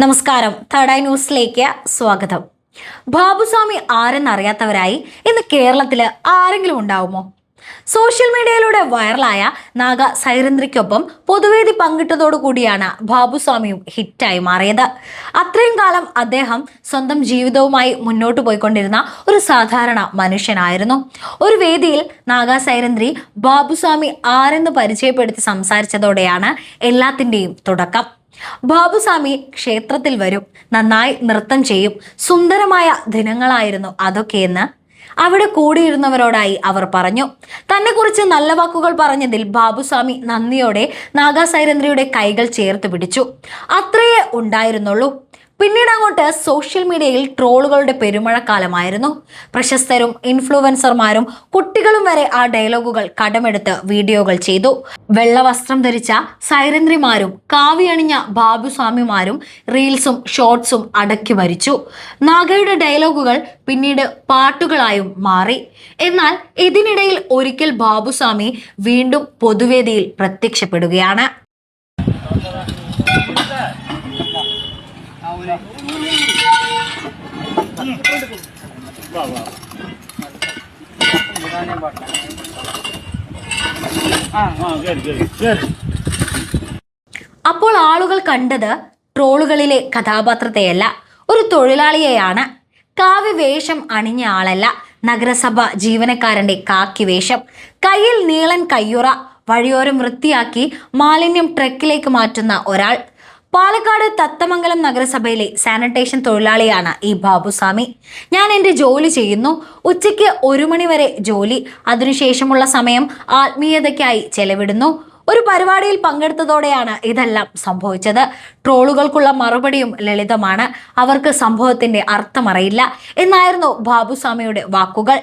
നമസ്കാരം. Third eye ന്യൂസിലേക്ക് സ്വാഗതം. ബാബുസ്വാമി ആരെന്നറിയാത്തവരായി ഇന്ന് കേരളത്തിൽ ആരെങ്കിലും ഉണ്ടാവുമോ? സോഷ്യൽ മീഡിയയിലൂടെ വൈറലായ നാഗ സൈരന്ദ്രിക്കൊപ്പം പൊതുവേദി പങ്കിട്ടതോടുകൂടിയാണ് ബാബുസ്വാമിയും ഹിറ്റായി മാറിയത്. അത്രയും കാലം അദ്ദേഹം സ്വന്തം ജീവിതവുമായി മുന്നോട്ട് പോയിക്കൊണ്ടിരുന്ന ഒരു സാധാരണ മനുഷ്യനായിരുന്നു. ഒരു വേദിയിൽ നാഗ സൈരന്ദ്രി ബാബുസ്വാമി ആരെന്ന് പരിചയപ്പെടുത്തി സംസാരിച്ചതോടെയാണ് എല്ലാത്തിൻ്റെയും തുടക്കം. ബാബുസ്വാമി ക്ഷേത്രത്തിൽ വരും, നന്നായി നൃത്തം ചെയ്യും, സുന്ദരമായ ദിനങ്ങളായിരുന്നു അതൊക്കെയെന്ന് അവിടെ കൂടിയിരുന്നവരോടായി അവർ പറഞ്ഞു. തന്നെക്കുറിച്ച് നല്ല വാക്കുകൾ പറഞ്ഞതിൽ ബാബുസ്വാമി നന്ദിയോടെ നാഗ സൈരന്ദ്രിയുടെ കൈകൾ ചേർത്ത് പിടിച്ചു. അത്രയേ ഉണ്ടായിരുന്നുള്ളൂ. പിന്നീട് അങ്ങോട്ട് സോഷ്യൽ മീഡിയയിൽ ട്രോളുകളുടെ പെരുമഴക്കാലമായിരുന്നു. പ്രശസ്തരും ഇൻഫ്ലുവൻസർമാരും കുട്ടികളും വരെ ആ ഡയലോഗുകൾ കടമെടുത്ത് വീഡിയോകൾ ചെയ്തു. വെള്ള വസ്ത്രം ധരിച്ച സൈരന്ദ്രിമാരും കാവിയണിഞ്ഞ ബാബുസ്വാമിമാരും റീൽസും ഷോർട്സും അടക്കി ഭരിച്ചു. നാഗയുടെ ഡയലോഗുകൾ പിന്നീട് പാട്ടുകളായും മാറി. എന്നാൽ ഇതിനിടയിൽ ഒരിക്കൽ ബാബുസ്വാമി വീണ്ടും പൊതുവേദിയിൽ പ്രത്യക്ഷപ്പെടുകയാണ്. അപ്പോൾ ആളുകൾ കണ്ടത് ട്രോളുകളിലെ കഥാപാത്രത്തെയല്ല, ഒരു തൊഴിലാളിയെയാണ്. കാവ്യ വേഷം അണിഞ്ഞ ആളല്ല, നഗരസഭ ജീവനക്കാരന്റെ കാക്കി വേഷം. കയ്യിൽ നീളൻ കയ്യുറ, വഴിയോരം വൃത്തിയാക്കി മാലിന്യം ട്രക്കിലേക്ക് മാറ്റുന്ന ഒരാൾ. പാലക്കാട് തത്തമംഗലം നഗരസഭയിലെ സാനിറ്റേഷൻ തൊഴിലാളിയാണ് ഈ ബാബുസ്വാമി. ഞാൻ എൻ്റെ ജോലി ചെയ്യുന്നു. ഉച്ചയ്ക്ക് 1 മണി വരെ ജോലി, അതിനുശേഷമുള്ള സമയം ആത്മീയതയ്ക്കായി ചെലവിടുന്നു. ഒരു പരിപാടിയിൽ പങ്കെടുത്തതോടെയാണ് ഇതെല്ലാം സംഭവിച്ചത്. ട്രോളുകൾക്കുള്ള മറുപടിയും ലളിതമാണ്. അവർക്ക് സംഭവത്തിന്റെ അർത്ഥമറിയില്ല എന്നായിരുന്നു ബാബുസ്വാമിയുടെ വാക്കുകൾ.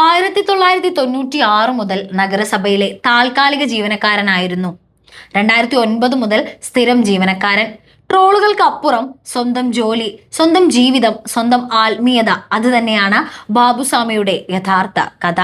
1996 മുതൽ നഗരസഭയിലെ താൽക്കാലിക ജീവനക്കാരനായിരുന്നു. 2009 മുതൽ സ്ഥിരം ജീവനക്കാരൻ. ട്രോളുകൾക്ക് അപ്പുറം സ്വന്തം ജോലി, സ്വന്തം ജീവിതം, സ്വന്തം ആത്മീയത, അത് തന്നെയാണ് ബാബുസ്വാമിയുടെ യഥാർത്ഥ കഥ.